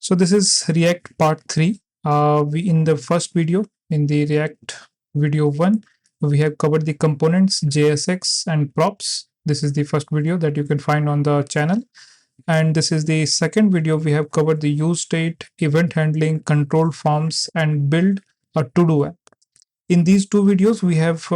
So this is React part 3. We in the first video, in the React video 1, we have covered the components, JSX and props. This is the first video that you can find on the channel. And this is the second video. We have covered the use state, event handling, control forms, and build a to-do app. In these two videos, we have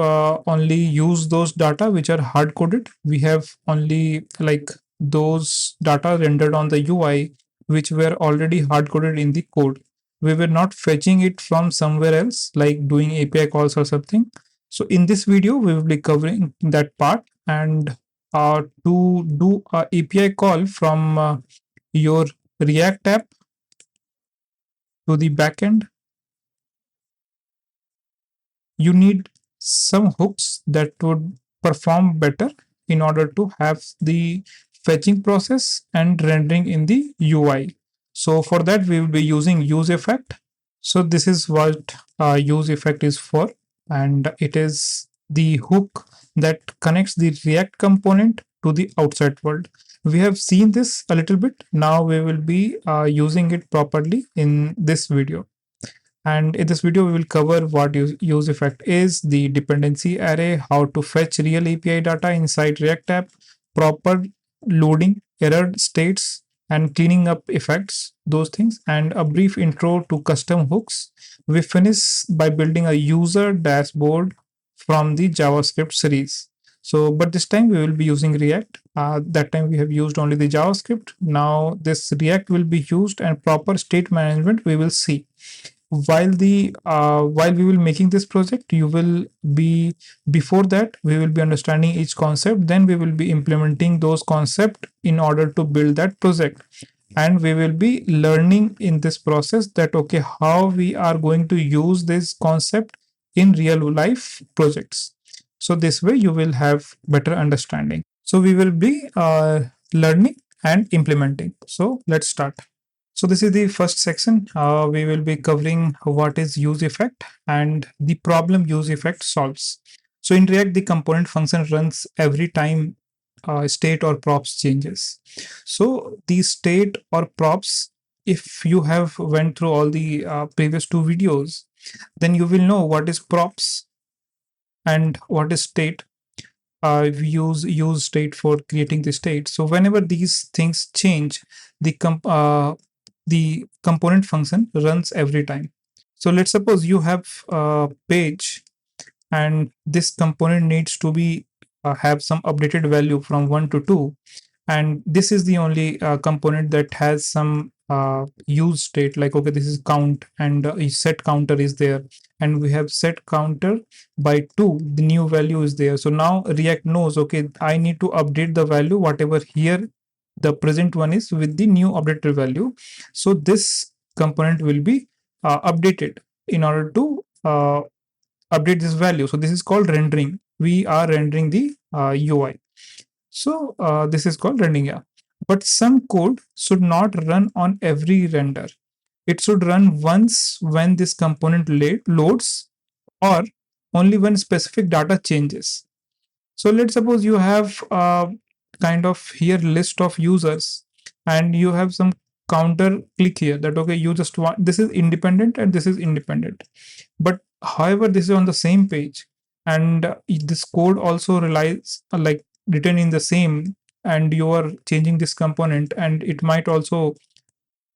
only used those data which are hard coded. We have only like those data rendered on the UI which were already hard coded in the code. We were not fetching it from somewhere else, like doing API calls or something. So in this video, we will be covering that part. And to do a API call from your React app to the backend, you need some hooks that would perform better in order to have the fetching process and rendering in the UI. So for that, we will be using useEffect. So this is what useEffect is for, and it is the hook that connects the React component to the outside world. We have seen this a little bit. Now we will be using it properly in this video. And in this video, we will cover what useEffect is, the dependency array, how to fetch real API data inside React app, proper loading, error states, and cleaning up effects, those things, and a brief intro to custom hooks. We finish by building a user dashboard from the JavaScript series. So, but this time we will be using React. That time we have used only the JavaScript. Now this React will be used, and proper state management we will see. While we will making this project, you will be before that we will be understanding each concept, then we will be implementing those concepts in order to build that project, and we will be learning in this process that okay, how we are going to use this concept in real life projects. So this way you will have better understanding. So we will be learning and implementing. So let's start. So this is the first section. We will be covering what is useEffect and the problem useEffect solves. So in React, the component function runs every time state or props changes. So the state or props, if you have went through all the previous two videos, then you will know what is props and what is state. We use state for creating the state. So whenever these things change, the component function runs every time. So let's suppose you have a page and this component needs to be have some updated value from 1 to 2, and this is the only component that has some use state, like okay, this is count, and set counter is there, and we have set counter by 2, the new value is there. So now React knows, okay, I need to update the value whatever here the present one is with the new updated value. So this component will be updated in order to update this value. So this is called rendering. We are rendering the UI. So this is called rendering. Yeah. But some code should not run on every render. It should run once when this component loads, or only when specific data changes. So let's suppose you have kind of here list of users, and you have some counter click here that okay, you just want, this is independent and this is independent, but however this is on the same page, and this code also relies like written in the same, and you are changing this component, and it might also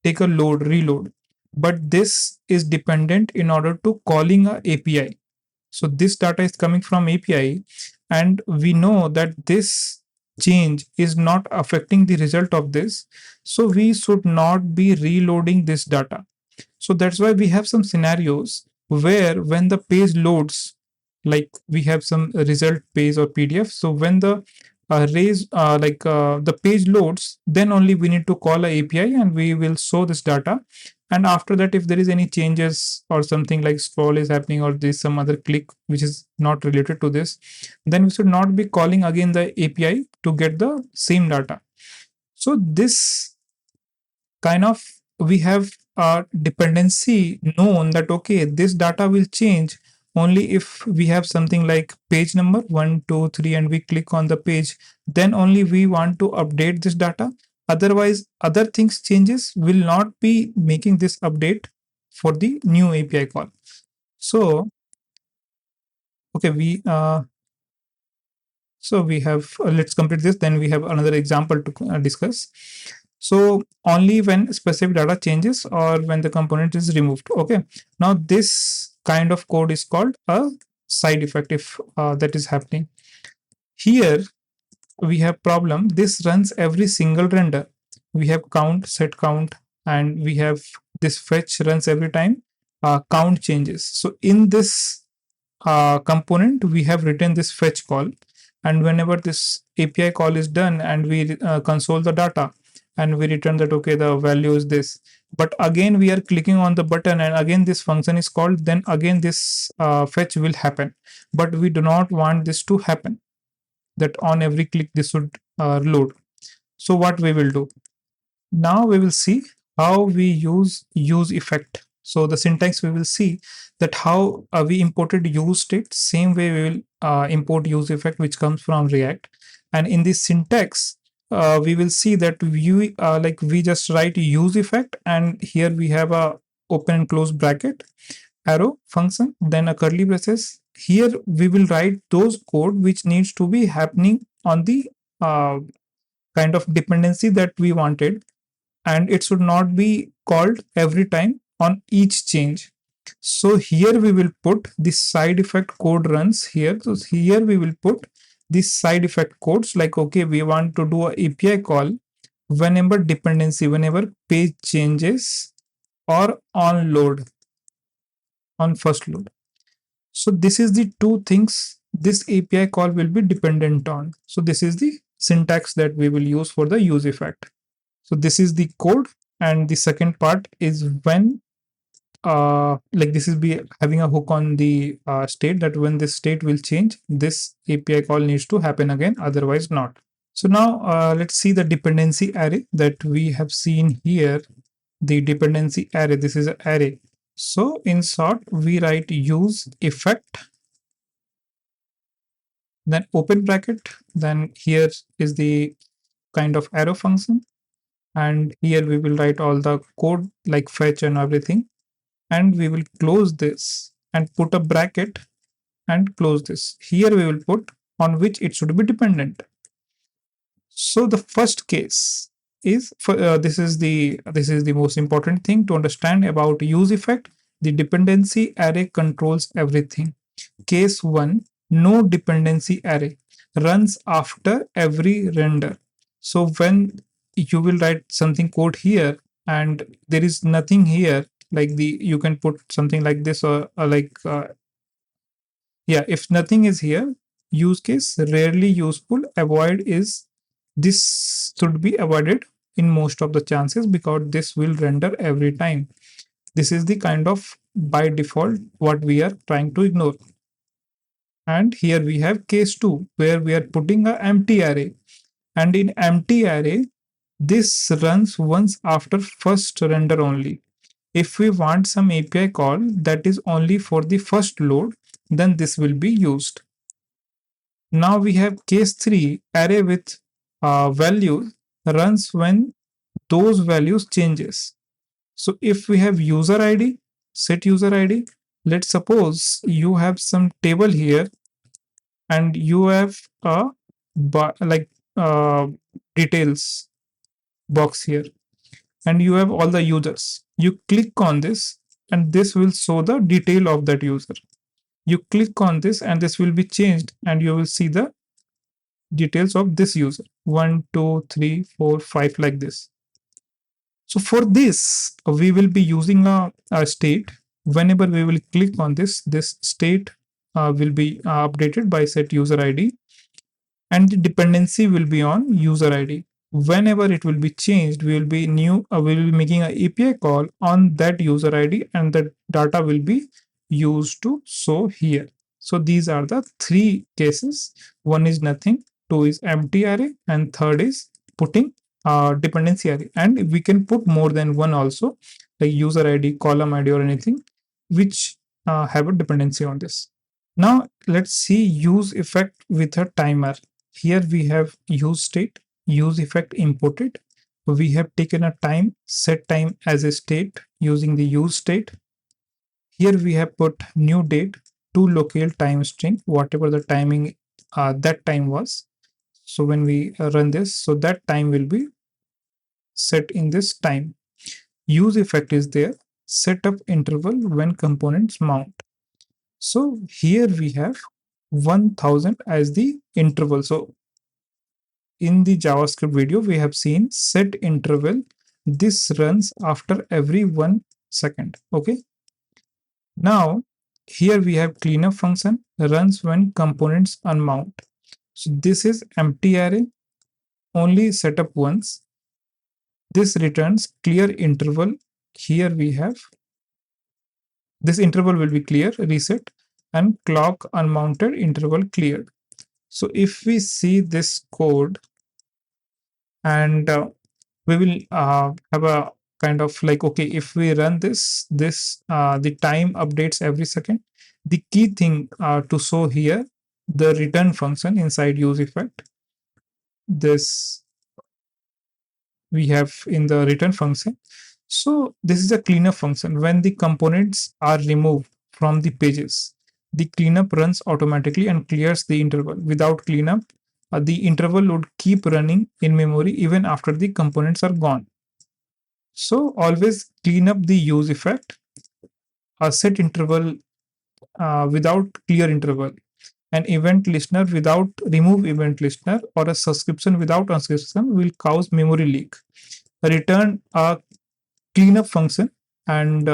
take a reload, but this is dependent in order to calling a API. So this data is coming from API, and we know that this change is not affecting the result of this. So we should not be reloading this data. So that's why we have some scenarios where when the page loads, like we have some result page or PDF. So when the the page loads, then only we need to call a API and we will show this data. And after that, if there is any changes or something like scroll is happening, or there's some other click which is not related to this, then we should not be calling again the API to get the same data. So this kind of, we have a dependency known that okay, this data will change only if we have something like page number 1, 2, 3, and we click on the page, then only we want to update this data. Otherwise, other things changes will not be making this update for the new API call. So, okay, we have let's complete this. Then we have another example to discuss. So only when specific data changes or when the component is removed. Okay. Now this kind of code is called a side effect if that is happening. Here we have problem. This runs every single render. We have count, set count, and we have this fetch runs every time count changes. So in this component, we have written this fetch call. And whenever this API call is done and we console the data and we return that, okay, the value is this. But again, we are clicking on the button and again this function is called, then again this fetch will happen. But we do not want this to happen, that on every click this should load. So what we will do? Now we will see how we use effect. So the syntax we will see that how we imported use state. Same way we will import use effect, which comes from React. And in this syntax, we will see that we just write use effect, and here we have a open and close bracket, arrow function, then a curly braces. Here we will write those code which needs to be happening on the kind of dependency that we wanted, and it should not be called every time on each change. So here we will put this side effect code runs here. So here we will put this side effect codes like, okay, we want to do a API call whenever dependency, whenever page changes or on load, on first load. So this is the two things this API call will be dependent on. So this is the syntax that we will use for the use effect. So this is the code, and the second part is when like this is be having a hook on the state, that when this state will change, this API call needs to happen again, otherwise not. So now let's see the dependency array that we have seen here. The dependency array, this is an array. So in short, we write use effect, then open bracket, then here is the kind of arrow function, and here we will write all the code like fetch and everything, and we will close this and put a bracket and close this. Here we will put on which it should be dependent. So the first case is for this is the most important thing to understand about use effect. The dependency array controls everything. Case 1, no dependency array runs after every render. So when you will write something code here and there is nothing here, like the you can put something like this, or like yeah, if nothing is here, use case rarely useful, avoid is, this should be avoided in most of the chances because this will render every time. This is the kind of by default what we are trying to ignore. And here we have case 2 where we are putting an empty array, and in empty array this runs once after first render only. If we want some API call that is only for the first load, then this will be used. Now we have case 3, array with values runs when those values changes. So if we have user ID, set user ID, let's suppose you have some table here and you have a like details box here, and you have all the users. You click on this and this will show the detail of that user. You click on this and this will be changed and you will see the details of this user, 1 2 3 4 5, like this. So for this we will be using a state. Whenever we will click on this state will be updated by set user ID, and the dependency will be on user ID. Whenever it will be changed, we will be making an API call on that user ID, and the data will be used to show here. So these are the three cases. One is nothing, two is empty array, and third is putting dependency array. And we can put more than one also, like user ID, column ID, or anything which have a dependency on this. Now let's see use effect with a timer. Here we have use state, use effect imported, we have taken a time, set time as a state using the use state. Here we have put new date to locale time string, whatever the timing that time was. So when we run this, so that time will be set in this time. Use effect is there. Set up interval when components mount. So here we have 1000 as the interval. So in the JavaScript video, we have seen set interval. This runs after every 1 second. Okay. Now here we have cleanup function runs when components unmount. So this is empty array, only set up once. This returns clear interval. Here we have this interval will be clear, reset, and clock unmounted interval cleared. So if we see this code and we will have a kind of like, okay, if we run this the time updates every second. The key thing to show here, the return function inside use effect. This we have in the return function. So this is a cleanup function. When the components are removed from the pages, the cleanup runs automatically and clears the interval. Without cleanup, the interval would keep running in memory even after the components are gone. So always clean up the use effect, a set interval without clear interval, an event listener without remove event listener, or a subscription without unsubscription will cause memory leak. Return a cleanup function and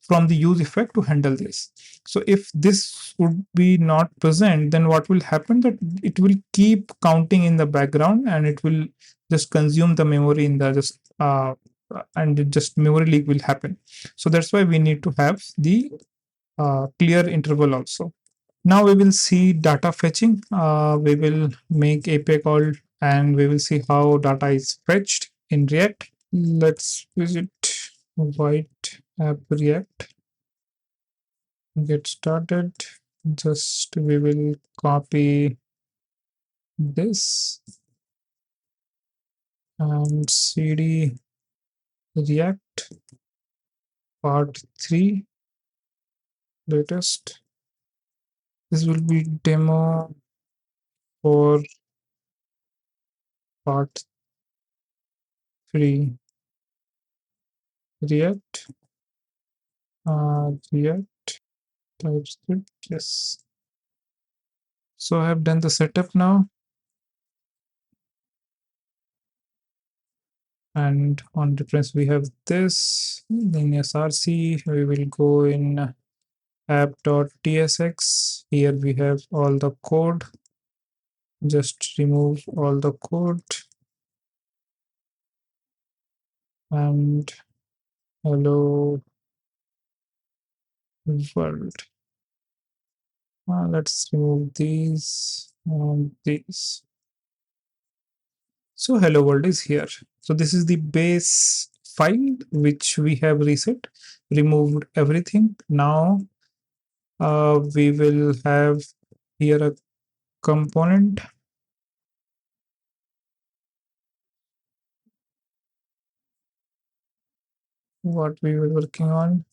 from the use effect to handle this. So if this would be not present, then what will happen, that it will keep counting in the background and it will just consume the memory in the just and just memory leak will happen. So that's why we need to have the clear interval also. Now we will see data fetching. We will make API call and we will see how data is fetched in React. Let's visit white app React. Get started. Just we will copy this and cd React part 3 latest. This will be demo for part 3 React. React TypeScript. Yes. So I have done the setup now. And on reference, we have this in src. We will go in app.tsx. Here we have all the code. Just remove all the code and hello world. Let's remove these and these. So hello world is here. So this is the base file which we have reset, removed everything. Now we will have here a component. What we were working on,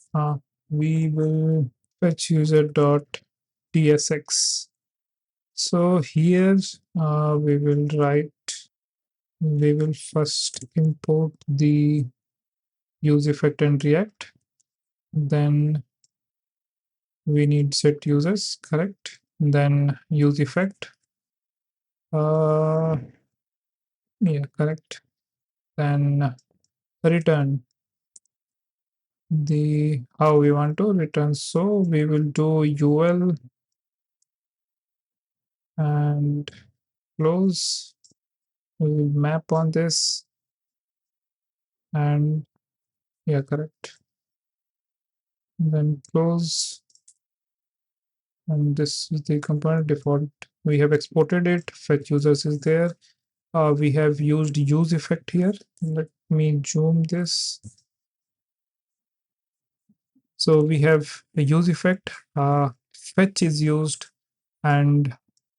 we will fetch user.tsx. So here we will write, we will first import the use effect and React. Then we need set users, correct? Then use effect. Yeah, correct. Then return the how we want to return. So we will do ul and close. We will map on this and yeah, correct. Then close. And this is the component default. We have exported it. Fetch users is there. We have used use effect here. Let me zoom this. So we have a use effect. Fetch is used, and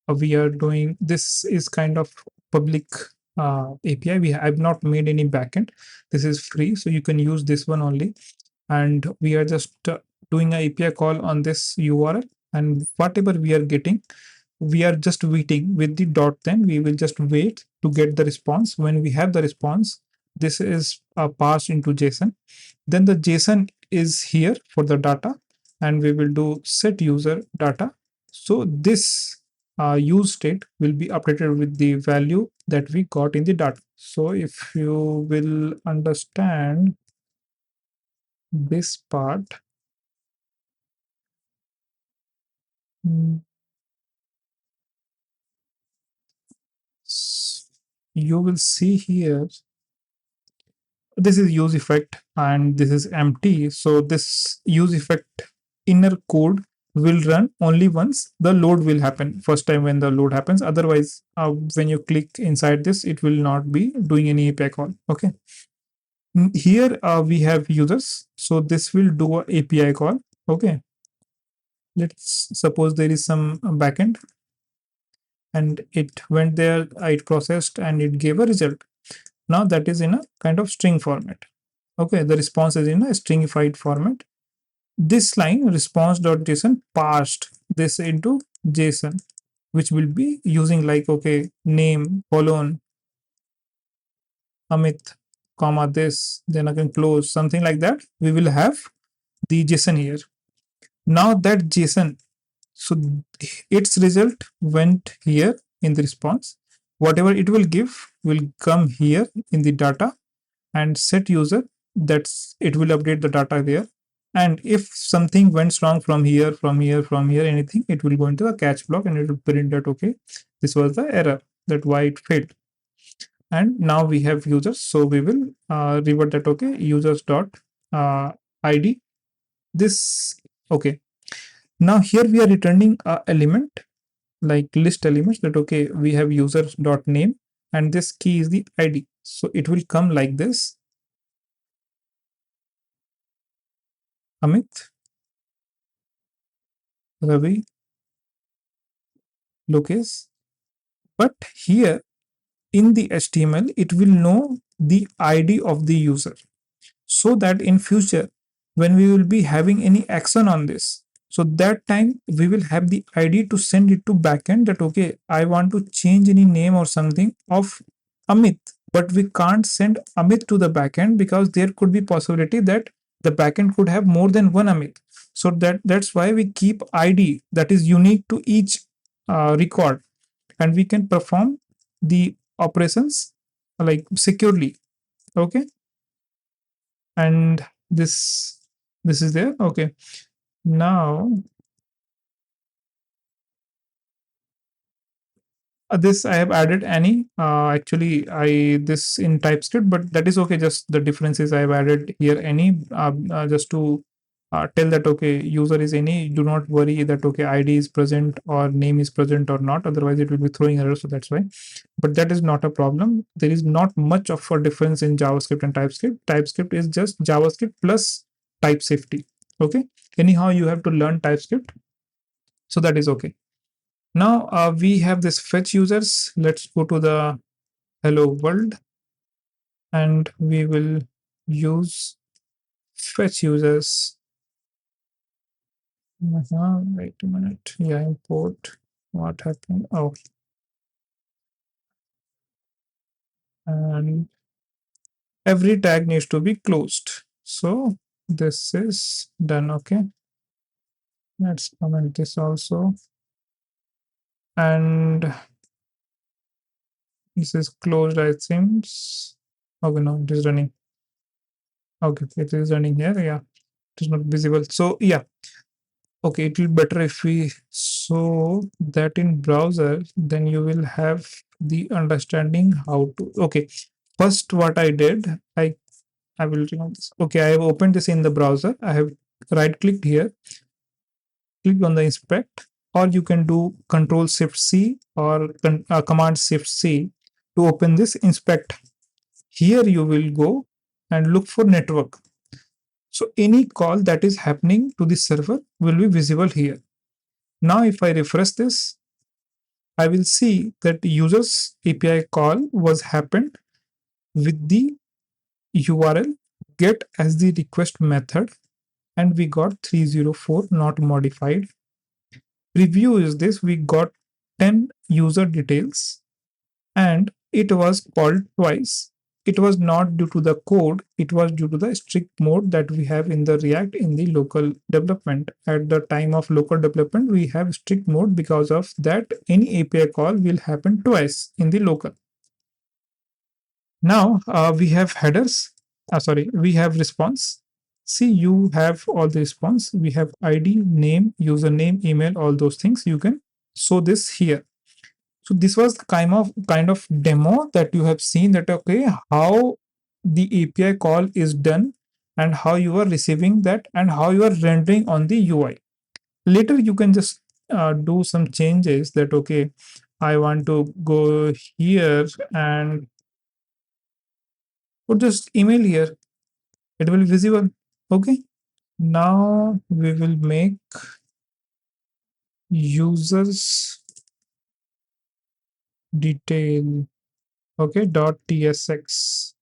we are doing this is kind of public API. I've not made any backend. This is free, so you can use this one only. And we are just doing a API call on this URL, and whatever we are getting, we are just waiting with the dot. Then we will just wait to get the response. When we have the response, this is passed into JSON. Then the JSON is here for the data, and we will do set user data. So this use state will be updated with the value that we got in the data. So if you will understand this part, mm, you will see here, this is use effect and this is empty. So this use effect inner code will run only once the load will happen, first time when the load happens. Otherwise, when you click inside this, it will not be doing any API call. Okay. Here we have users, so this will do a API call. Okay, let's suppose there is some backend and it went there, it processed and it gave a result. Now that is in a kind of string format. Okay, the response is in a stringified format. This line response.json parsed this into JSON, which will be using like, okay, name colon Amit comma this, then again close, something like that. We will have the JSON here. Now that JSON, so its result went here in the response. Whatever it will give will come here in the data, and set user, that's it will update the data there. And if something went wrong from here, anything, it will go into a catch block and it will print that, okay, this was the error, that why it failed. And now we have users, so we will revert that, okay, users dot id this. Okay, now here we are returning a element like list elements, that okay, we have users dot name and this key is the id. So it will come like this: Amit, Ravi, Lokesh. But here in the HTML, it will know the ID of the user, so that in future, when we will be having any action on this, so that time we will have the ID to send it to backend, that okay, I want to change any name or something of Amit, but we can't send Amit to the backend because there could be possibility that the backend could have more than one Amit. So that's why we keep ID that is unique to each record, and we can perform the operations like securely. Okay, and this is there. Okay, now this I have added any actually I this in TypeScript, but that is okay. Just the difference is I have added here any just to tell that okay, user is any. Do not worry that okay, ID is present or name is present or not, otherwise it will be throwing error. So that's why, but that is not a problem. There is not much of a difference in JavaScript and TypeScript. TypeScript is just JavaScript plus type safety. Okay, anyhow you have to learn TypeScript, so that is okay. Now we have this fetch users. Let's go to the hello world and we will use fetch users. Wait a minute. Yeah, import. What happened? Oh, and every tag needs to be closed. So this is done. Okay. Let's comment this also. And this is closed, I think. Okay, no, it is running. Okay, it is running here. Yeah, it is not visible. So yeah, okay, it will be better if we show that in browser, then you will have the understanding how to. Okay, first what I did, I will remove this. Okay, I have opened this in the browser. I have right clicked here, click on the inspect, or you can do Control Shift C or Command Shift C to open this inspect. Here you will go and look for network. So any call that is happening to the server will be visible here. Now if I refresh this, I will see that users API call was happened with the URL get as the request method, and we got 304 not modified. Preview is this, we got 10 user details and it was called twice. It was not due to the code, it was due to the strict mode that we have in the React in the local development. At the time of local development, we have strict mode. Because of that, any API call will happen twice in the local. Now we have headers. Sorry, we have response. See, you have all the response. We have ID, name, username, email, all those things. You can show this here. So this was the kind of demo that you have seen, that okay, how the API call is done and how you are receiving that and how you are rendering on the UI. Later you can just do some changes, that okay, I want to go here and put just email here. It will be visible. Okay. Now we will make users detail. Okay. Dot tsx.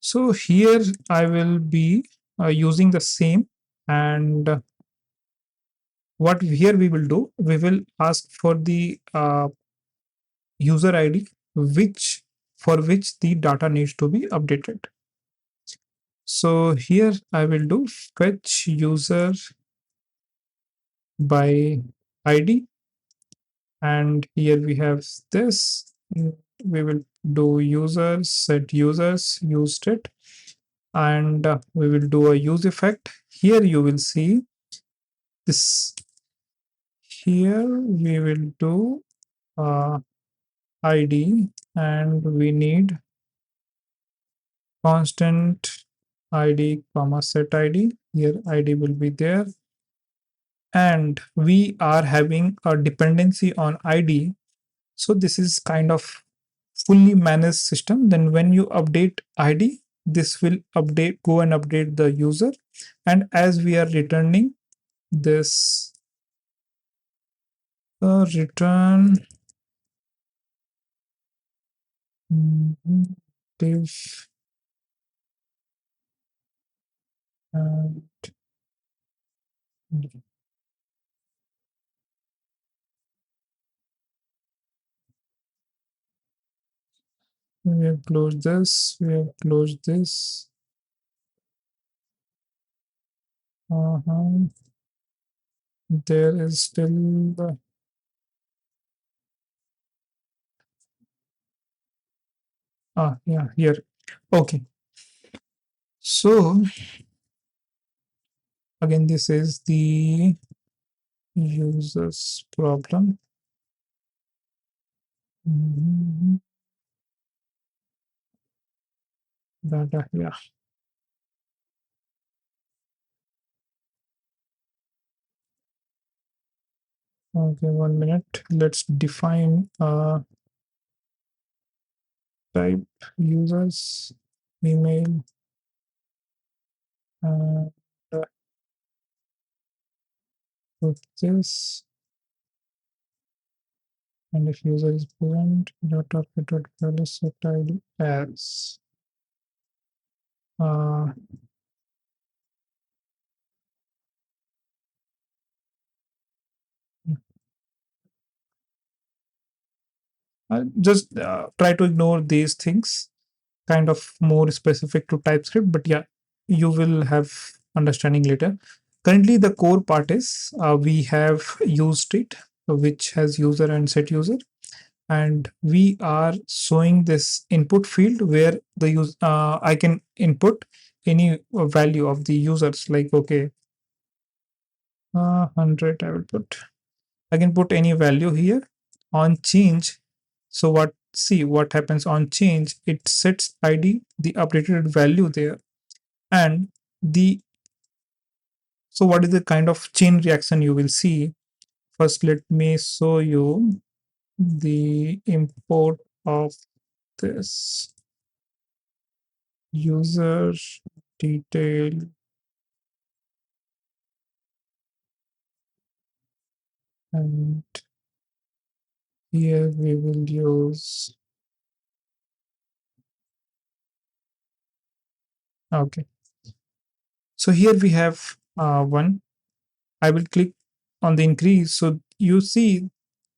So here I will be using the same, and what here we will do, we will ask for the user ID which for which the data needs to be updated. So here I will do fetch user by ID, and here we have this. We will do users, set users, used it, and we will do a use effect. Here you will see this. Here we will do ID, and we need constant ID comma set ID. Here ID will be there, and we are having a dependency on ID. So this is kind of fully managed system. Then when you update ID, this will update, go and update the user. And as we are returning this return div, and we have closed this, we have closed this. Uh-huh. There is still the yeah, here. Okay. So again, this is the user's problem. Mhm. Data, yeah. Okay, 1 minute. Let's define type users, email, and put this. And if user is present, data fetched value set ID as uh, just try to ignore these things, kind of more specific to TypeScript, but yeah, you will have understanding later. Currently, the core part is we have used it, which has user and set user, and we are showing this input field where the use I can input any value of the users, like okay, 100 I will put. I can put any value here. On change, so what, see what happens on change, it sets ID the updated value there. And the, so what is the kind of chain reaction you will see? First let me show you the import of this user detail, and Here we will use, okay. So here we have one. I will click on the increase. So you see,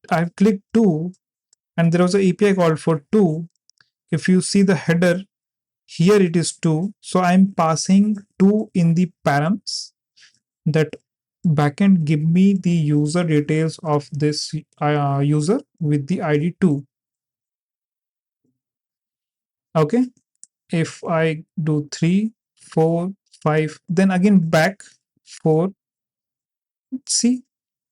I've clicked two, and there was an API call for two. If you see the header, here it is two. So I'm passing two in the params that backend give me the user details of this user with the ID 2. Okay. If I do 3, 4, 5, then again back 4. See,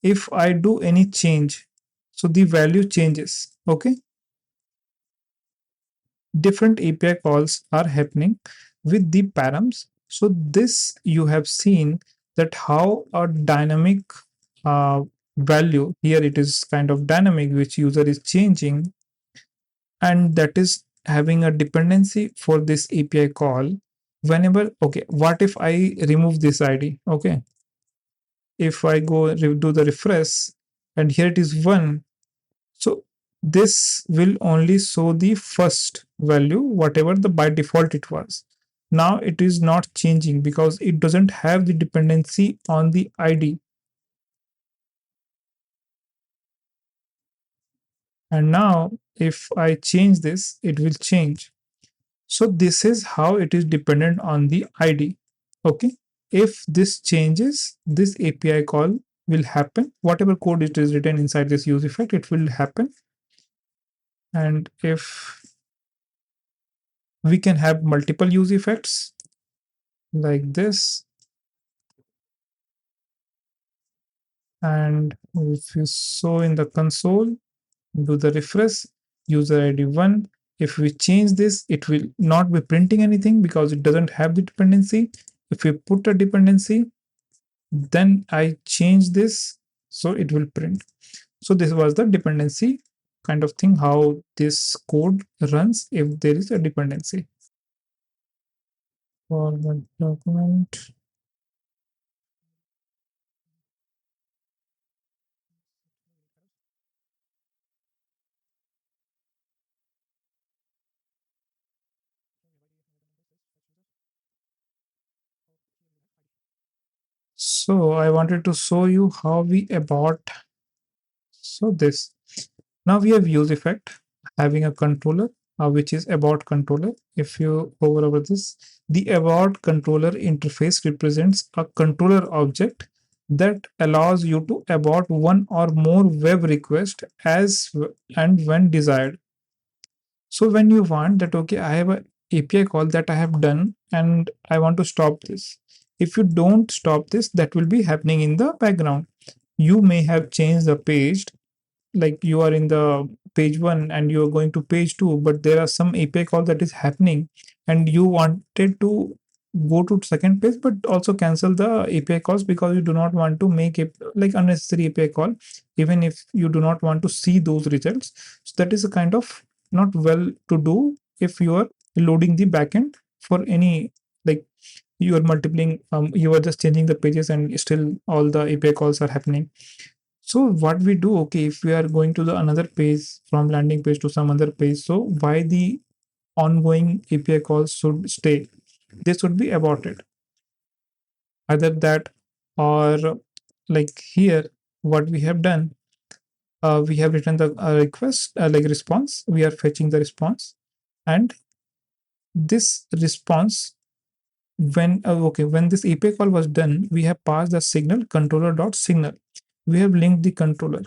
if I do any change, so the value changes. Okay. Different API calls are happening with the params. So this you have seen that how a dynamic uh, value here, it is kind of dynamic which user is changing, and that is having a dependency for this API call. Whenever, okay, what if I remove this ID? Okay, if I go do the refresh and here it is 1, so this will only show the first value, whatever the by default it was. Now it is not changing because it doesn't have the dependency on the ID. And now if I change this, it will change. So this is how it is dependent on the ID. Okay. If this changes, this API call will happen. Whatever code it is written inside this use effect, it will happen. And if we can have multiple use effects like this, and if you show in the console, do the refresh, user ID 1. If we change this, it will not be printing anything because it doesn't have the dependency. If we put a dependency, then I change this, so it will print. So this was the dependency kind of thing, how this code runs if there is a dependency. For the document, so I wanted to show you how we abort. So this, now we have use effect having a controller, which is abort controller. If you hover over this, the abort controller interface represents a controller object that allows you to abort one or more web requests as and when desired. So when you want that, okay, I have a API call that I have done and I want to stop this. If you don't stop this, that will be happening in the background. You may have changed the page, like you are in the page 1 and you are going to page 2, but there are some API call that is happening and you wanted to go to second page but also cancel the API calls because you do not want to make it like unnecessary API call, even if you do not want to see those results. So that is a kind of not well to do if you are loading the backend for any, like you are multiplying, you are just changing the pages and still all the API calls are happening. So what we do, okay, if we are going to the another page from landing page to some other page, so why the ongoing API calls should stay? They should be aborted. Either that or like here, what we have done, we have written the request, like response. We are fetching the response, and this response when okay, when this API call was done, we have passed the signal controller dot signal. We have linked the controller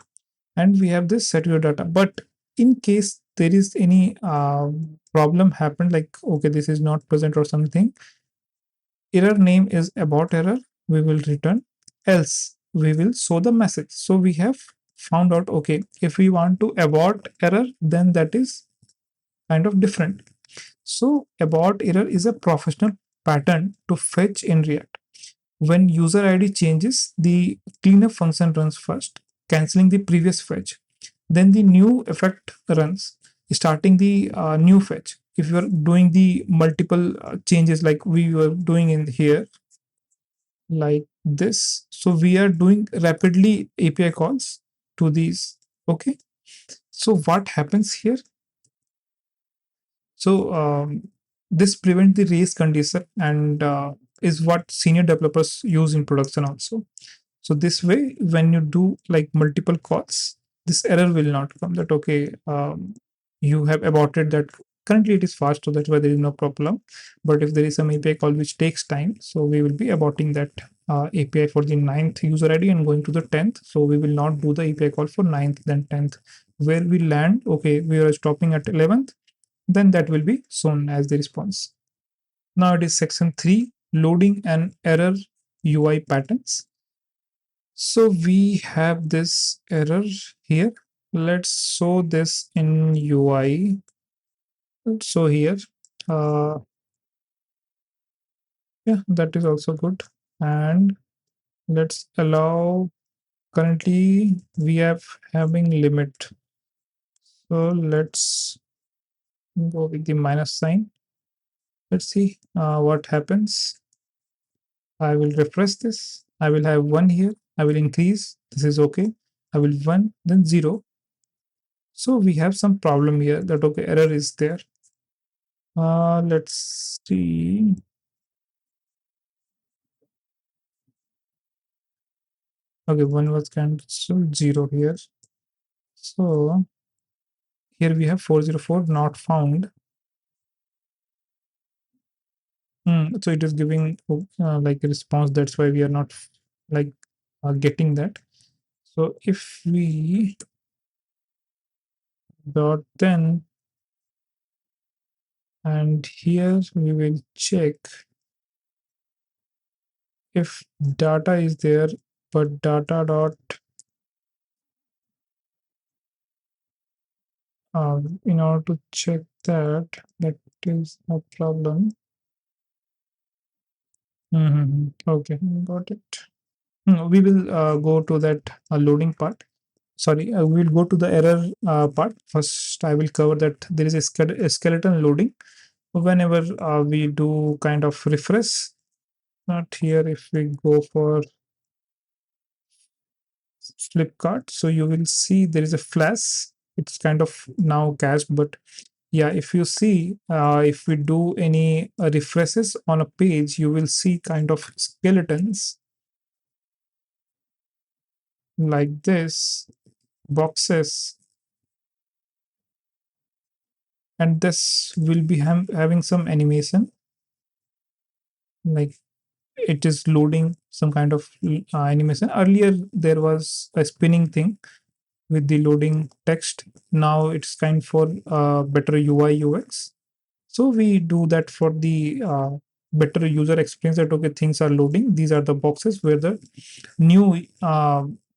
and we have this set your data. But in case there is any problem happened, like okay, this is not present or something, error name is abort error, we will return, else we will show the message. So we have found out, okay, if we want to abort error, then that is kind of different. So abort error is a professional pattern to fetch in React. When user ID changes, the cleanup function runs first, canceling the previous fetch. Then the new effect runs, starting the new fetch. If you are doing the multiple changes like we were doing in here, like this, so we are doing rapidly API calls to these. Okay. So what happens here? So this prevent the race condition and is what senior developers use in production also. So this way, when you do like multiple calls, this error will not come that okay, you have aborted that. Currently it is fast, so that's why there is no problem. But if there is some API call which takes time, so we will be aborting that API for the ninth user ID and going to the 10th. So we will not do the API call for ninth, then 10th. Where we land, okay, we are stopping at 11th, then that will be shown as the response. Now it is section 3, loading and error UI patterns. So we have this error here. Let's show this in UI. So here, uh, yeah, that is also good. And let's allow, currently we have having limit. So let's go with the minus sign. Let's see what happens. I will refresh this. I will have 1 here. I will increase. This is okay. I will 1, then 0. So we have some problem here that okay, error is there. Let's see. Okay, 1 was cancelled, 0 here. So here we have 404 not found. So it is giving like a response. That's why we are not like getting that. So if we dot then, and here we will check if data is there, but data dot in order to check that, that is a problem. Okay, got it. We will go to that loading part. Sorry, we will go to the error part. First, I will cover that there is a skeleton loading. Whenever we do kind of refresh, not here, if we go for Flipkart, so you will see there is a flash. It's kind of now cached, but yeah, if you see, if we do any refreshes on a page, you will see kind of skeletons like this, boxes, and this will be having some animation, like it is loading some kind of animation. Earlier, there was a spinning thing with the loading text. Now it's kind for better UI UX. So we do that for the better user experience that okay, things are loading. These are the boxes where the new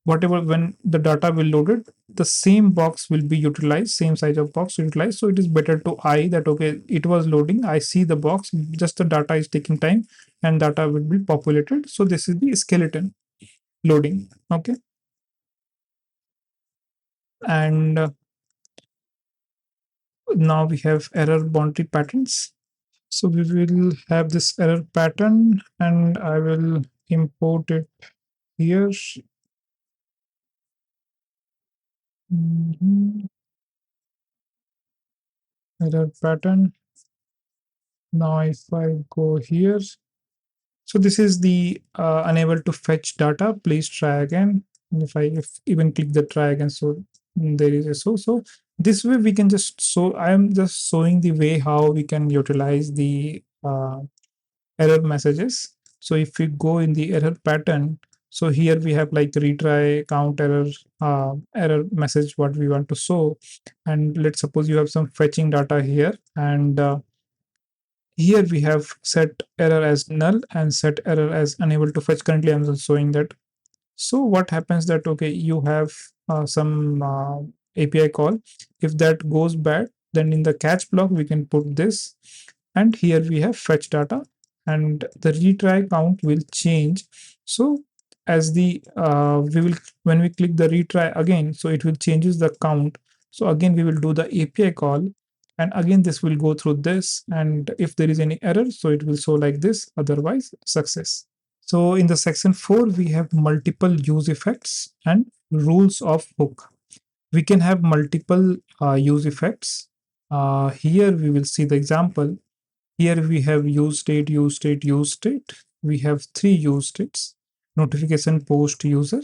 whatever when the data will loaded, the same box will be utilized, same size of box utilized. So it is better to eye that okay, it was loading. I see the box, just the data is taking time and data will be populated. So this is the skeleton loading. Okay. And now we have error boundary patterns. So we will have this error pattern and I will import it here. Mhm. Error pattern. Now if I go here, so this is the unable to fetch data. Please try again. And if I even click the try again, so there is a so this way we can just I am just showing the way how we can utilize the error messages. So if we go in the error pattern, so here we have like retry, count error, error message what we want to show. And let's suppose you have some fetching data here, and here we have set error as null and set error as unable to fetch. Currently I'm just showing that. So what happens that okay, you have some API call. If that goes bad, then in the catch block we can put this, and here we have fetch data, and the retry count will change. So as the we will when we click the retry again, so it will changes the count. So again we will do the API call, and again this will go through this, and if there is any error, so it will show like this, otherwise success. So in the section 4, we have multiple use effects and rules of hook. We can have multiple use effects. Here we will see the example. Here we have use state, use state, use state. We have three use states: notification, post, user.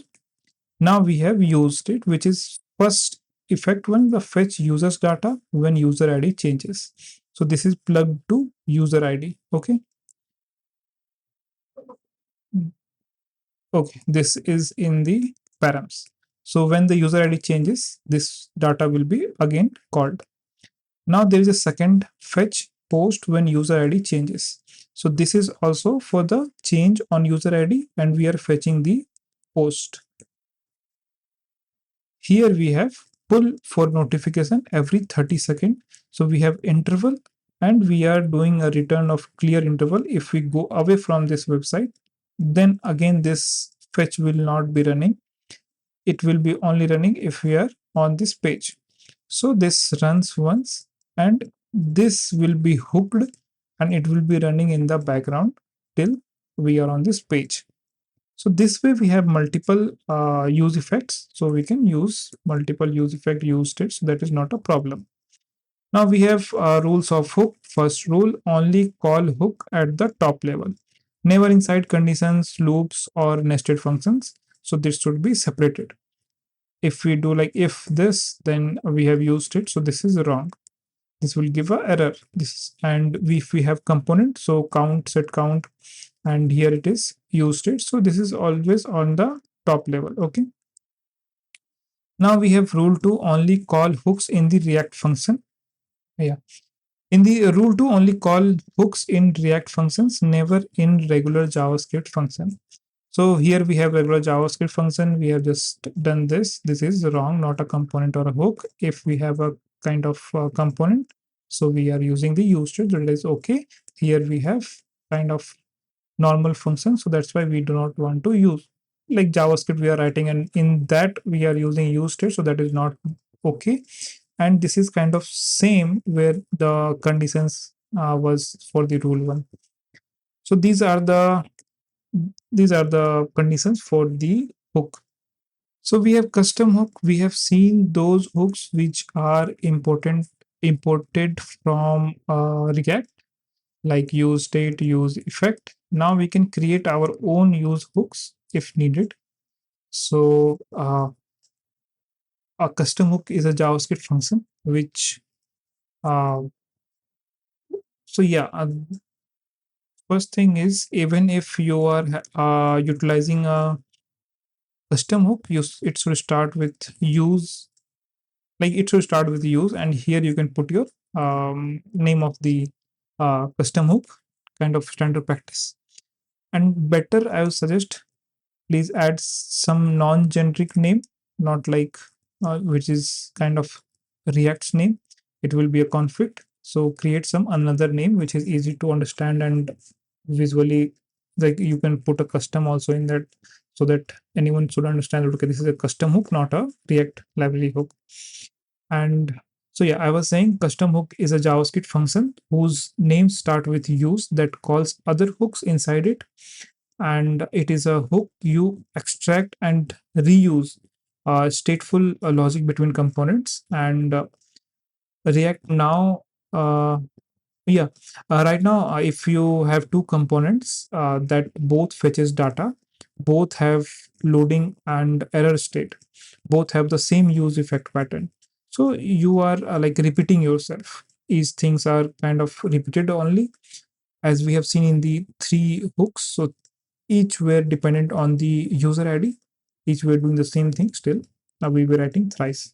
Now we have use state, which is first effect when the fetch users data when user ID changes. So this is plugged to user ID. Okay. Okay. This is in the params. So when the user ID changes, this data will be again called. Now there is a second fetch post when user ID changes. So this is also for the change on user ID and we are fetching the post. Here we have pull for notification every 30 seconds. So we have interval and we are doing a return of clear interval. If we go away from this website, then again this fetch will not be running. It will be only running if we are on this page. So this runs once and this will be hooked and it will be running in the background till we are on this page. So this way we have multiple use effects. So we can use multiple use effect use states. So that is not a problem. Now we have rules of hook. First rule, only call hook at the top level. Never inside conditions, loops or nested functions. So this should be separated. If we do like if this, then we have used it. So this is wrong. This will give a error. This and if we have component, so count, set count, and here it is used it. So this is always on the top level. Okay. Now we have rule to only call hooks in the React function. Yeah. In the rule to only call hooks in React functions, never in regular JavaScript function. So here we have regular JavaScript function. We have just done this. This is wrong, not a component or a hook. If we have a kind of component, so we are using the use state. That is okay. Here we have kind of normal function. So that's why we do not want to use like JavaScript we are writing, and in that we are using use state. So that is not okay. And this is kind of same where the conditions was for the rule one. So these are the conditions for the hook. So we have custom hook. We have seen those hooks which are imported from React, like use state, use effect. Now we can create our own use hooks if needed. So a custom hook is a JavaScript function which uh, so yeah. First thing is, even if you are utilizing a custom hook, it should start with use, like it should start with use, and here you can put your name of the custom hook, kind of standard practice. And better, I would suggest, please add some non-generic name, not like which is kind of React's name. It will be a conflict. So create some another name which is easy to understand and visually, like you can put a custom also in that, so that anyone should understand that okay, this is a custom hook, not a React library hook. And so yeah, I was saying custom hook is a JavaScript function whose names start with use that calls other hooks inside it, and it is a hook you extract and reuse stateful logic between components. And React now, uh, yeah, right now, if you have two components that both fetches data, both have loading and error state, both have the same use effect pattern. So you are like repeating yourself. These things are kind of repeated only, as we have seen in the three hooks. So each were dependent on the user ID. Each were doing the same thing still. Now we were writing thrice.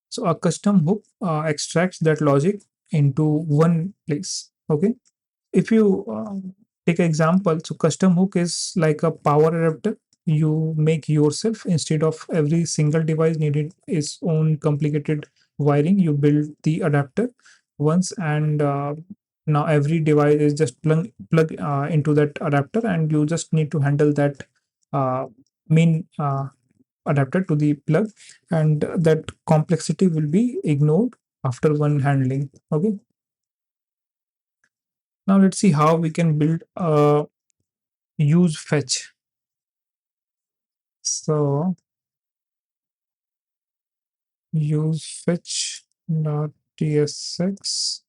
So a custom hook extracts that logic into one place. Okay. If you take an example, so custom hook is like a power adapter you make yourself. Instead of every single device needed its own complicated wiring, you build the adapter once, and now every device is just plug into that adapter, and you just need to handle that uh, main adapter to the plug, and that complexity will be ignored after one handling. Okay. Now let's see how we can build a use fetch. So useFetch.tsx,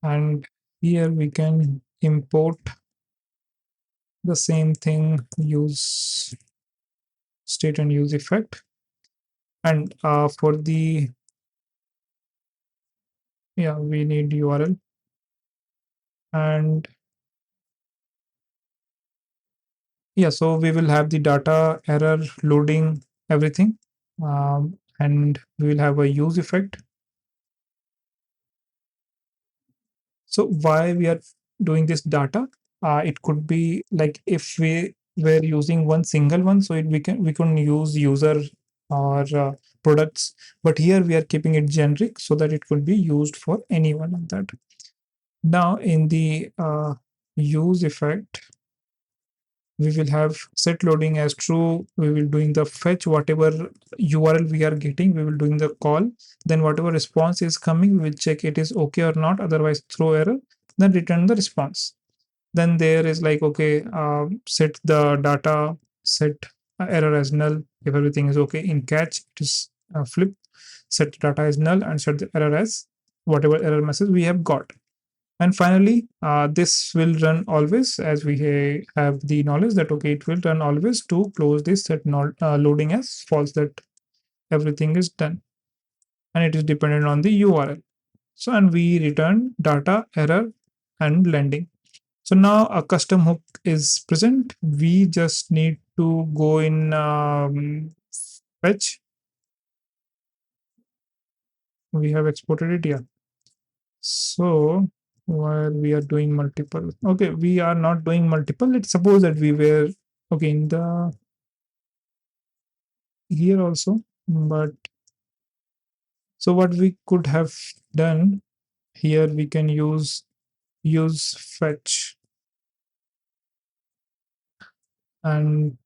and here we can import the same thing, use state and use effect. And for the, yeah, we need URL, and yeah, so we will have the data error loading everything, and we will have a use effect. So why we are doing this data? It could be like if we were using one single one, so we can use user or products, but here we are keeping it generic so that it could be used for any one of that. Now in the use effect, we will have set loading as true. We will doing the fetch whatever URL we are getting. We will doing the call. Then whatever response is coming, we will check it is okay or not. Otherwise, throw error. Then return the response. Then there is like okay, set the data, set error as null. If everything is okay in catch, it is flip. Set data as null and set the error as whatever error message we have got. And finally, this will run always, as we have the knowledge that okay, it will run always to close this set not loading as false, that everything is done, and it is dependent on the URL. So and we return data error and landing. So now a custom hook is present. We just need to go in fetch. We have exported it here. So while we are doing multiple, okay, we are not doing multiple. Let's suppose that we were okay in the here also, but so what we could have done here, we can use fetch, and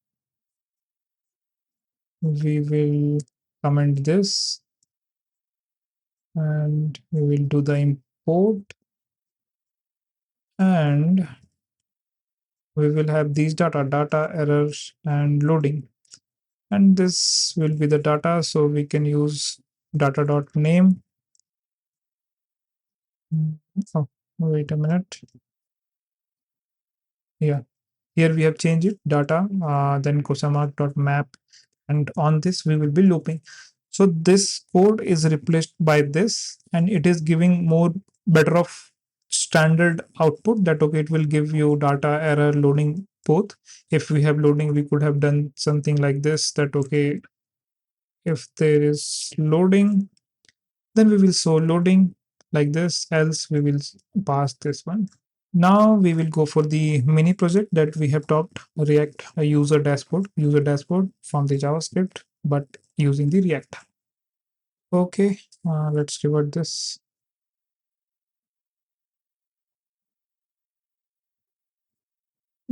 we will comment this, and we will do the import, and we will have these data errors and loading, and this will be the data, so we can use data dot name. Oh, wait a minute. Yeah, here we have changed it data, then question mark dot map, and on this we will be looping. So this code is replaced by this, and it is giving more better of standard output, that okay, it will give you data error loading both. If we have loading, we could have done something like this, that okay, if there is loading, then we will show loading like this, else we will pass this one. Now we will go for the mini project that we have talked, React a user dashboard from the JavaScript, but using the React. Okay, let's revert this.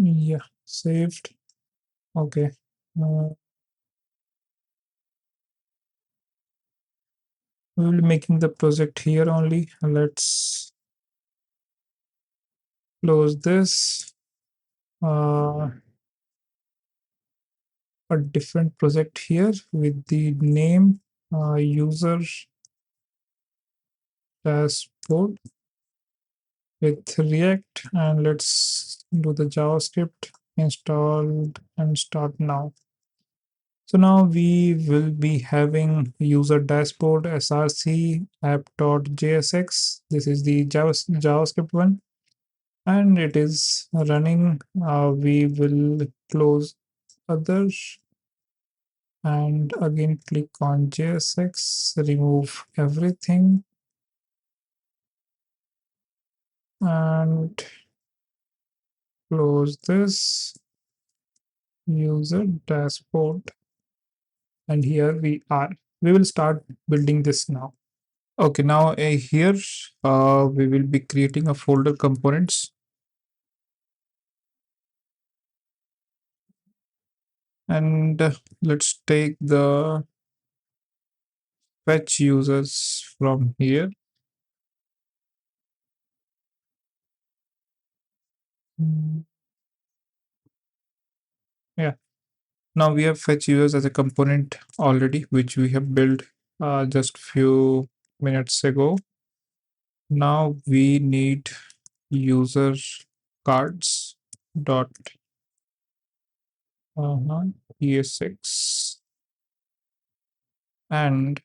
Yeah, saved. Okay. Uh, we will be making the project here only. Let's close this. Uh, a different project here with the name user dashboard with React, and let's do the JavaScript installed and start now. So now we will be having user dashboard src app.jsx. This is the JavaScript one, and it is running. We will close others and again click on JSX, remove everything, and close this user dashboard. And here we are. We will start building this now. Okay, now here we will be creating a folder components, and let's take the fetch users from here. Mm, yeah, Now we have fetch users as a component already, which we have built just few minutes ago. Now we need user cards dot ES6 and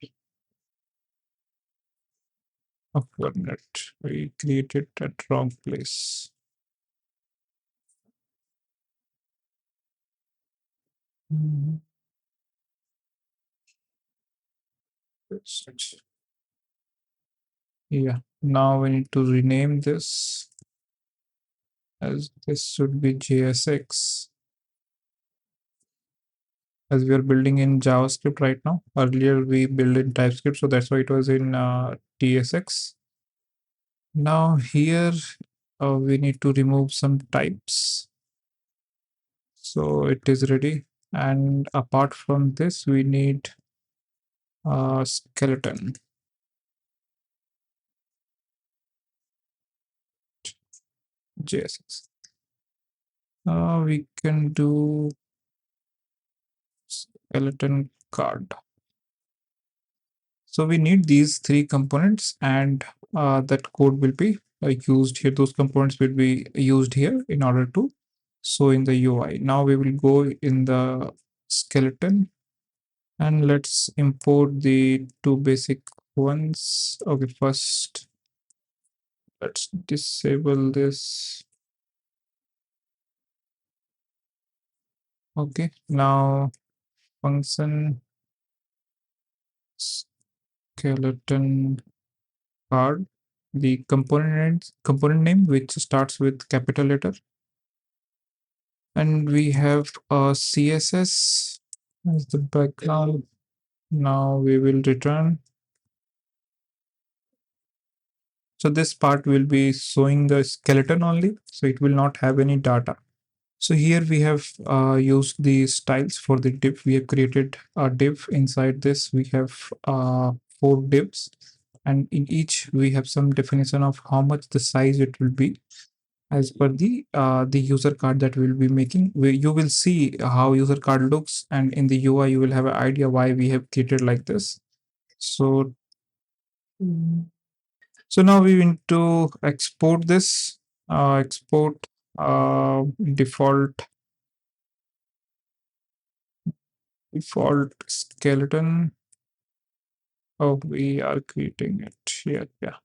of 1 minute. We created at wrong place. Mhm. Yeah, now we need to rename this as this should be JSX as we are building in JavaScript right now. Earlier we built in TypeScript, so that's why it was in TSX. Now here we need to remove some types. So it is ready. And apart from this, we need a skeleton. JSX. We can do skeleton card. So we need these three components, and that code will be used here. Those components will be used here in order to show in the UI. Now we will go in the skeleton and let's import the two basic ones. Okay, first let's disable this. Okay, now function skeleton card, the component name which starts with capital letter, and we have a CSS as the background. Now we will return. So this part will be showing the skeleton only, so it will not have any data. So here we have used the styles for the div. We have created a div. Inside this we have 4 divs, and in each we have some definition of how much the size it will be as per the user card that we'll be making. You will see how user card looks, and in the UI you will have an idea why we have created like this. So so now we need to export this. Export default skeleton. Oh, we are creating it here. Yeah,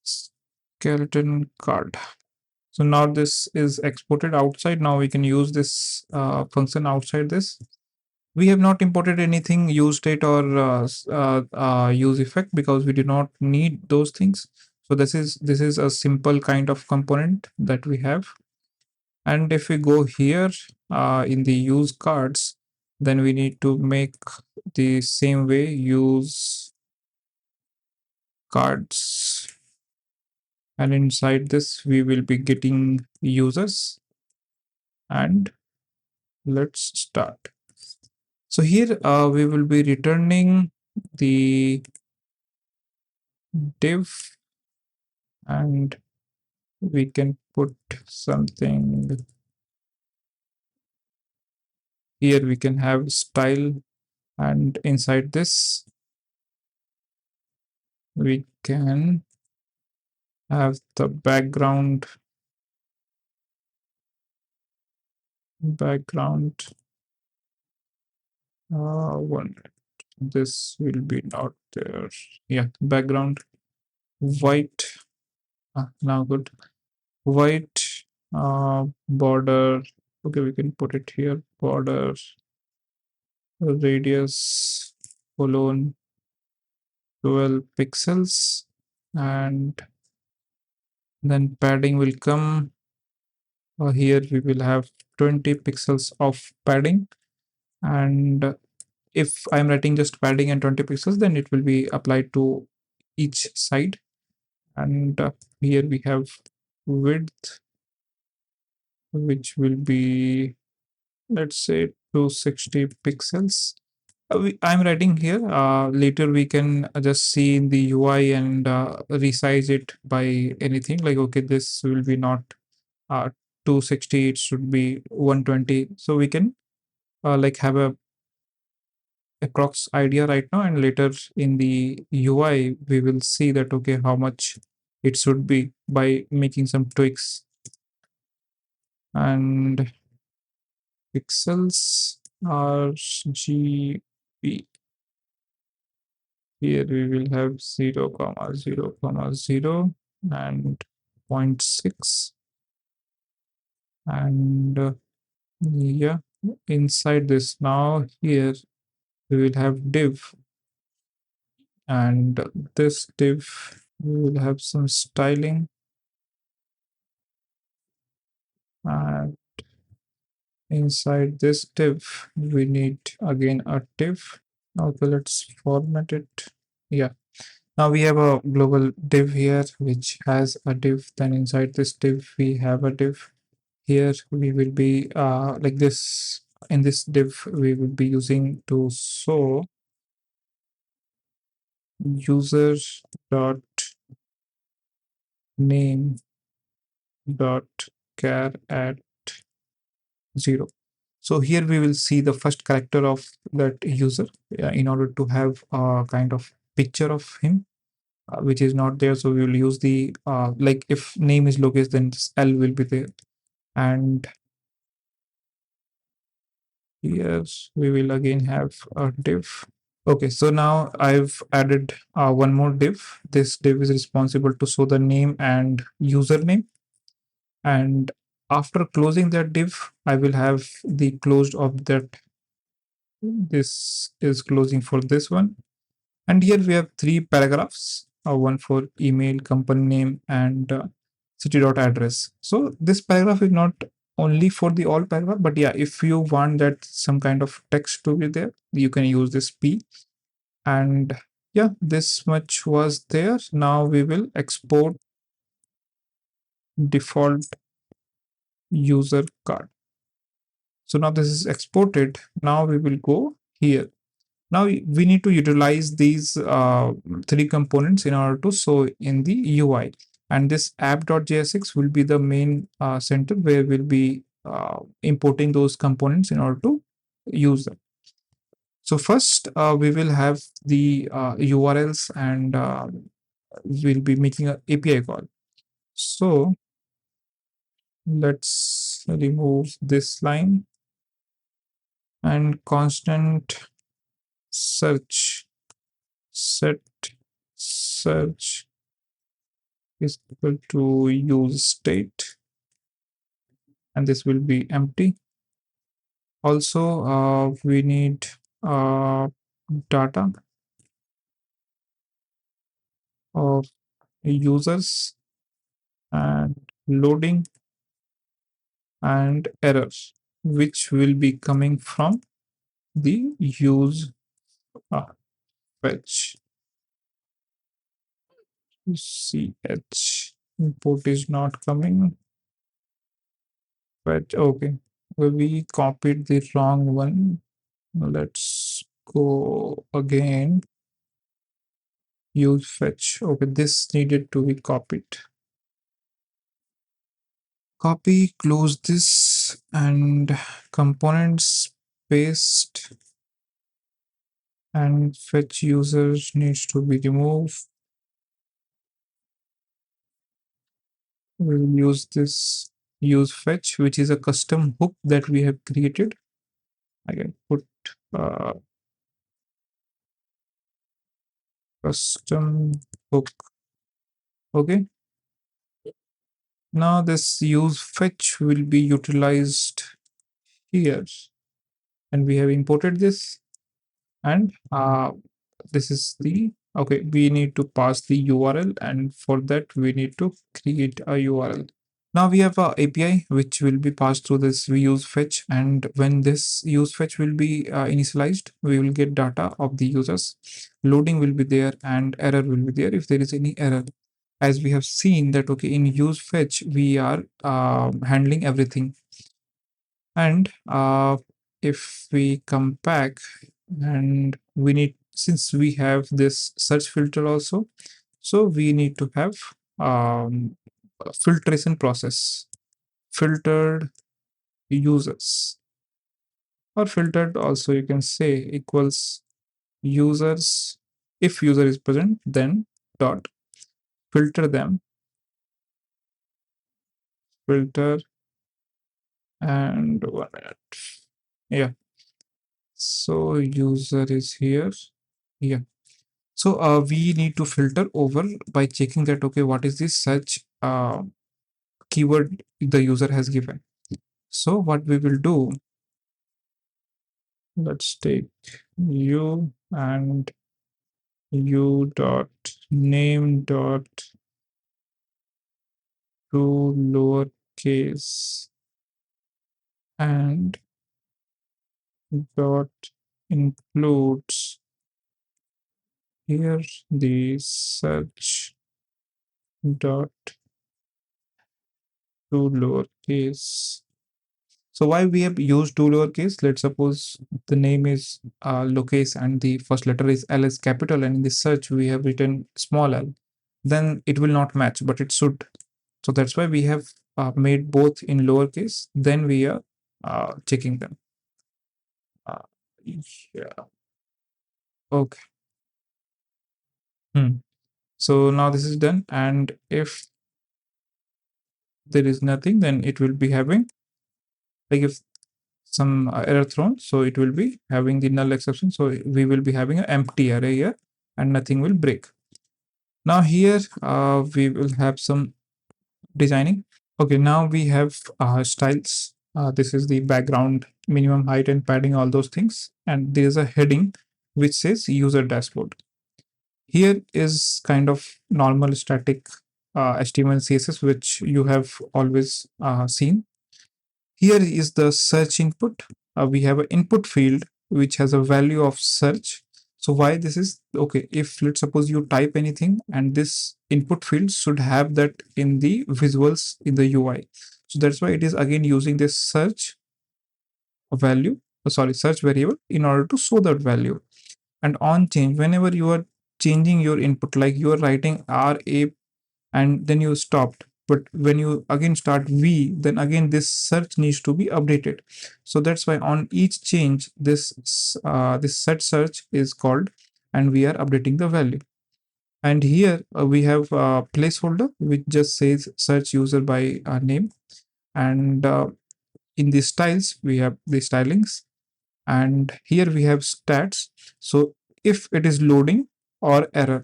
skeleton card. So now this is exported outside. Now we can use this function outside this. We have not imported anything useState or useEffect because we do not need those things. So this is a simple kind of component that we have. And if we go here in the use cards, then we need to make the same way use cards. And inside this, we will be getting users. And let's start. So here we will be returning the div, and we can put something here. We can have style, and inside this we can have the background one. This will be not there. Yeah, background white. Now good. White border. Okay, we can put it here. Border radius colon 12 pixels, and then padding will come. Here we will have 20 pixels of padding, and if I'm writing just padding and 20 pixels, then it will be applied to each side. And here we have width, which will be, let's say, 260 pixels. I'm writing here. Later we can just see in the UI and resize it by anything. Like, okay, this will be not uh, 260, it should be 120. So we can like have a approx idea right now, and later in the UI we will see that okay how much it should be by making some tweaks. And pixels RGB, here we will have 0 comma 0 comma 0 and zero point 0.6. And yeah, inside this now here we will have div, and this div we will have some styling, and inside this div we need again a div. Okay, let's format it. Yeah, now we have a global div here which has a div, then inside this div we have a div. Here we will be like this, in this div we will be using to show user dot name dot char at 0. So here we will see the first character of that user in order to have a kind of picture of him, which is not there. So we will use the like if name is lowercase, then this L will be there. And here we will again have a div. Okay, so now I've added one more div. This div is responsible to show the name and username. And after closing that div, I will have the closed of that. This is closing for this one. And here we have three paragraphs, one for email, company name, and city dot address. So this paragraph is not only for the all paragraph, but yeah, if you want that some kind of text to be there, you can use this P. And yeah, this much was there. Now we will export default user card. So now this is exported. Now we will go here. Now we need to utilize these three components in order to show in the UI. And this app.jsx will be the main center where we'll be importing those components in order to use them. So first, we will have the URLs, and we'll be making an API call. So let's remove this line, and constant search set search is equal to use state, and this will be empty. Also, we need data of users and loading and errors, which will be coming from the use fetch. UseEffect import is not coming. But okay, well, we copied the wrong one. Let's go again. Use fetch. Okay, this needed to be copied. Copy, close this, and components paste, and fetch users needs to be removed. We'll use this use fetch, which is a custom hook that we have created. I can put custom hook. Okay. Now this use fetch will be utilized here, and we have imported this, and this is the okay. We need to pass the URL, and for that we need to create a URL. Now we have a API which will be passed through this reuse fetch, and when this use fetch will be initialized, we will get data of the users. Loading will be there, and error will be there if there is any error. As we have seen that okay, in use fetch we are handling everything. And if we come back, and we need, since we have this search filter also, so we need to have a filtration process, filtered users. or filtered also you can say equals users. If user is present, then dot filter them, filter, and 1 minute. Yeah. So user is here. Yeah. So we need to filter over by checking that okay, what is this search keyword the user has given. So what we will do, let's take u and u dot name dot to lowercase and dot includes here the search dot to lowercase. So why we have used two lowercase? Let's suppose the name is lowercase and the first letter is L is capital, and in the search we have written small l. Then it will not match, but it should. So that's why we have made both in lowercase. Then we are checking them. Uh, yeah. Okay. Hmm. So now this is done, and if there is nothing, then it will be having like if some error thrown, so it will be having the null exception. So we will be having an empty array here, and nothing will break. Now here we will have some designing. Okay, now we have styles. This is the background, minimum height and padding, all those things. And there is a heading which says user dashboard. Here is kind of normal static HTML CSS, which you have always seen. Here is the search input. We have an input field which has a value of search. So why this is okay? If let's suppose you type anything and this input field should have that in the visuals in the UI. So that's why it is again using this search value, sorry, search variable in order to show that value. And on change, whenever you are changing your input, like you are writing RA and then you stopped, but when you again start v, then again this search needs to be updated. So that's why on each change this set search is called, and we are updating the value. And here we have a placeholder which just says search user by name. And in the styles we have the stylings, and here we have stats. So if it is loading or error,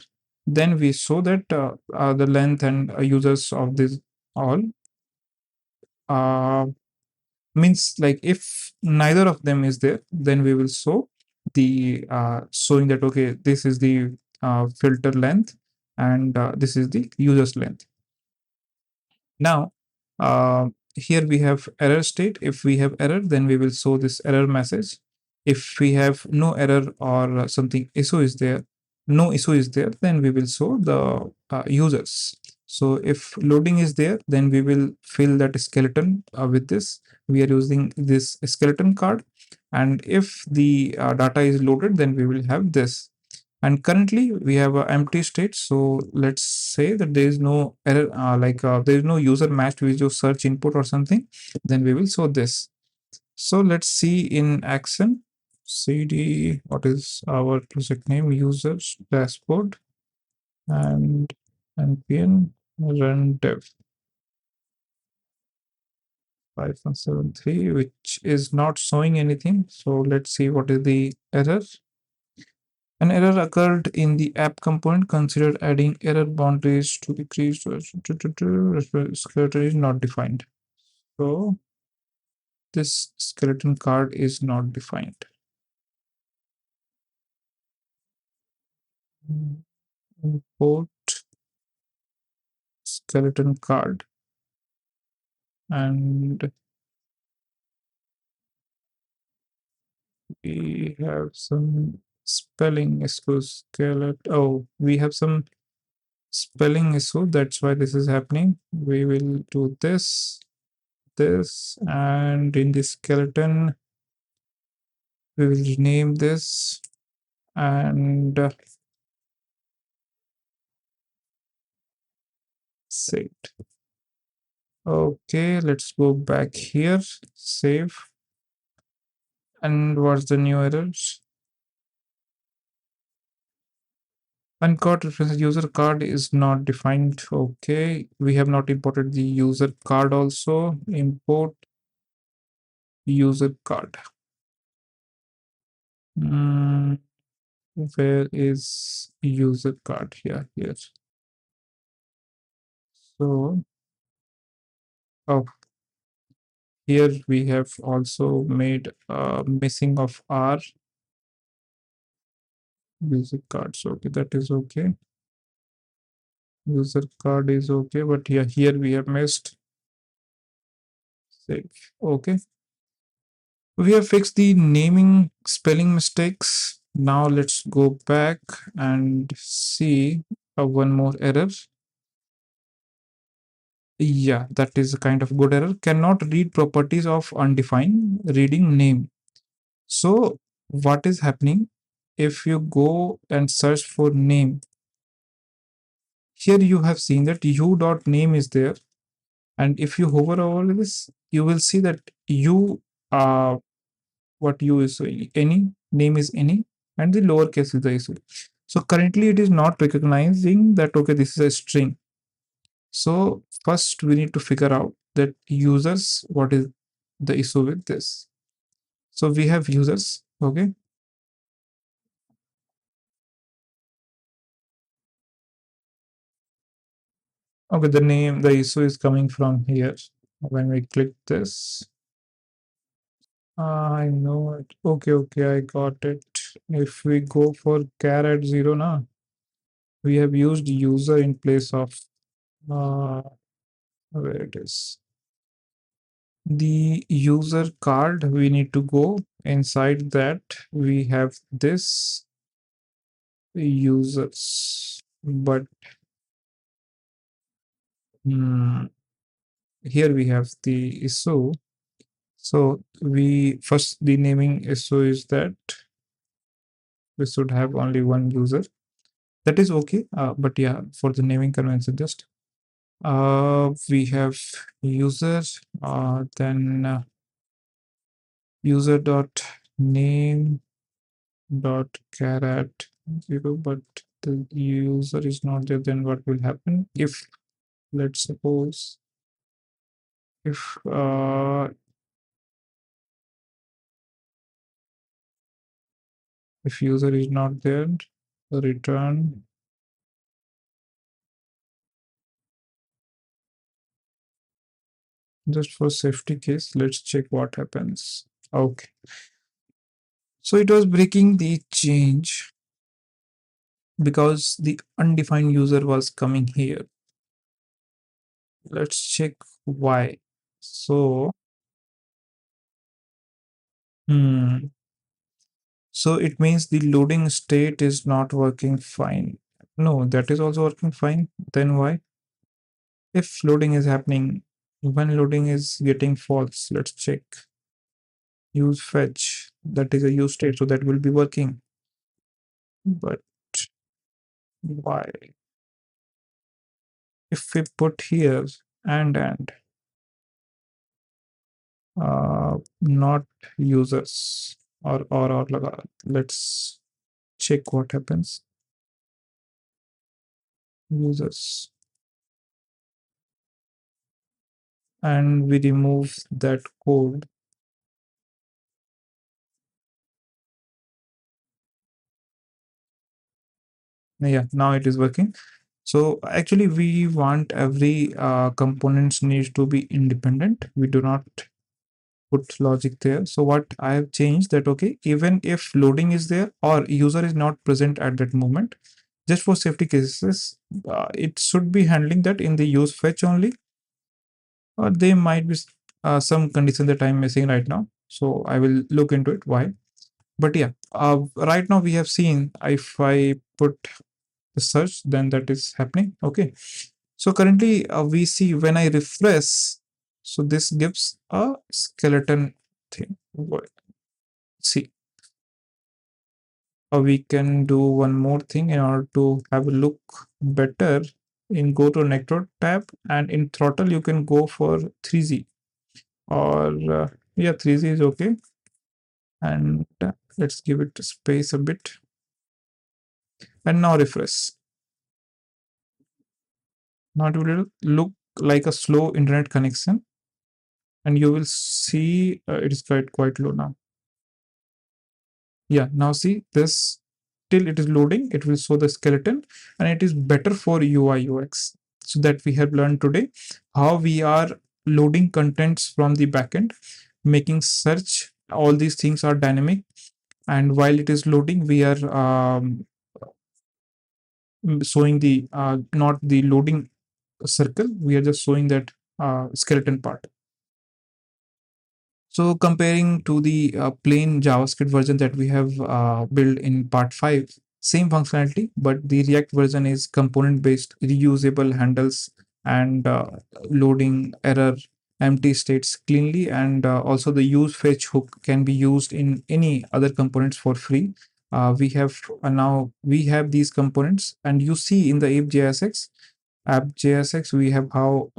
then we show that the length and users of this all uh, means like if neither of them is there, then we will show the showing that okay, this is the filter length, and this is the users length. Now, here we have error state. If we have error, then we will show this error message. If we have no error or something issue is there, no issue is there, then we will show the users. So if loading is there, then we will fill that skeleton with this. We are using this skeleton card. And if the data is loaded, then we will have this. And currently we have an empty state. So let's say that there is no error, there is no user matched with your search input or something, then we will show this. So let's see in action. Cd, what is our project name? Users dashboard, and npm run dev 5173, which is not showing anything. So let's see what is the error. An error occurred in the app component. Consider adding error boundaries to decrease skeleton is not defined. So this skeleton card is not defined. Import skeleton card, and we have some spelling issue. Oh, we have some spelling issue. That's why this is happening. We will do this, and in the skeleton, we will rename this, and save. Okay, let's go back here, save. And what's the new errors? Uncaught reference user card is not defined. Okay. We have not imported the user card also. Import user card. Mm, where is user card? Here. So, oh, here we have also made a missing of our user card. So, okay, that is okay. User card is okay, but yeah, here we have missed save. Okay. We have fixed the naming spelling mistakes. Now let's go back and see one more error. Yeah, that is a kind of good error. Cannot read properties of undefined reading name. So what is happening if you go and search for name? Here you have seen that u.name is there. And if you hover over this, you will see that u what u is any, name is any, and the lowercase is the issue. So currently it is not recognizing that okay, this is a string. So first we need to figure out that users, what is the issue with this. So we have users, okay. Okay, the name, the issue is coming from here. When we click this, I know it. Okay, I got it. If we go for char at 0 now, we have used user in place of uh, where it is. The user card, we need to go inside that. We have this users, but here we have the issue. So we first, the naming issue is that we should have only one user. That is okay. But yeah, for the naming convention, just we have user, then user dot name dot caret 0, but the user is not there. Then what will happen if, let's suppose, if if user is not there, return. Just for safety case, let's check what happens. Okay, so it was breaking the change because the undefined user was coming here. Let's check why. So hmm, so it means the loading state is not working fine. No, that is also working fine. Then why? If loading is happening, when loading is getting false, let's check. Use fetch. That is a use state, so that will be working. But why? If we put here and not users or let's check what happens. Users, and we remove that code. Yeah, now it is working. So actually we want every components needs to be independent. We do not put logic there. So what I have changed that, okay, even if loading is there or user is not present at that moment, just for safety cases, it should be handling that in the use fetch only, or there might be some condition that I'm missing right now. So I will look into it why. But yeah, right now we have seen if I put the search, then that is happening. Okay. So currently we see when I refresh, so this gives a skeleton thing. See, we can do one more thing in order to have a look better. In go to network tab, and in throttle you can go for 3z or yeah, 3z is okay. and let's give it space a bit. And now refresh. Now it will look like a slow internet connection, and you will see it is quite low now. Yeah, now see this, till it is loading, it will show the skeleton, and it is better for UI UX. So that we have learned today how we are loading contents from the backend, making search. All these things are dynamic, and while it is loading, we are showing the not the loading circle. We are just showing that skeleton part. So comparing to the plain JavaScript version that we have built in part 5, same functionality, but the React version is component based, reusable, handles and loading error empty states cleanly, and also the use fetch hook can be used in any other components for free. We have now we have these components, and you see in the app.jsx app.jsx we have how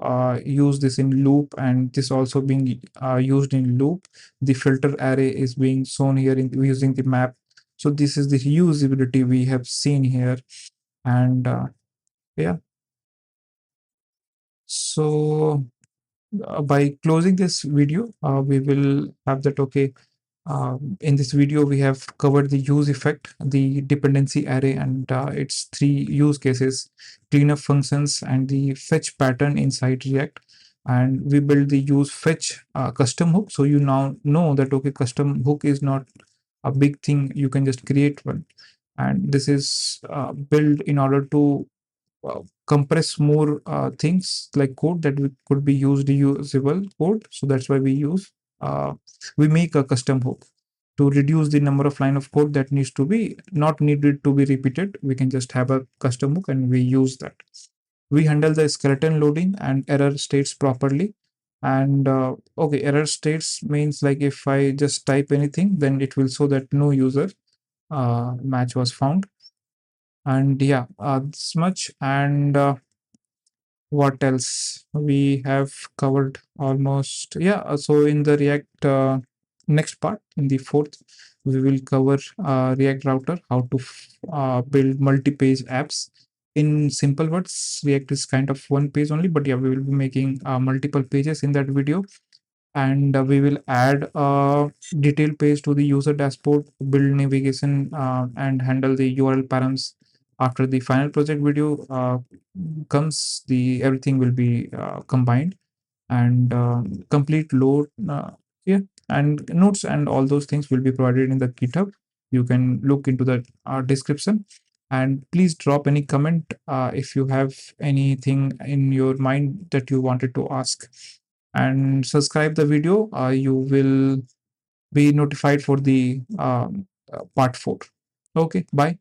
use this in loop, and this also being used in loop. The filter array is being shown here in using the map. So this is the reusability we have seen here. And yeah, so by closing this video, we will have that. Okay, in this video, we have covered the use effect, the dependency array, and its three use cases: cleanup functions and the fetch pattern inside React. And we build the use fetch custom hook. So you now know that okay, custom hook is not a big thing. You can just create one, and this is built in order to compress more things like code that we could be used usable code. So that's why we make a custom hook to reduce the number of line of code that needs to be not needed to be repeated. We can just have a custom hook and we use that. We handle the skeleton loading and error states properly. And okay, error states means like if I just type anything, then it will show that no user match was found. And yeah, this much. And what else we have covered almost. Yeah, so in the React next part, in the fourth, we will cover React router, how to build multi-page apps. In simple words, React is kind of one page only, but yeah, we will be making multiple pages in that video. And we will add a detail page to the user dashboard, build navigation, and handle the URL params. After the final project video comes, the everything will be combined, and complete load. Yeah, and notes and all those things will be provided in the GitHub. You can look into the description, and please drop any comment if you have anything in your mind that you wanted to ask, and subscribe the video. You will be notified for the part 4. Okay, bye.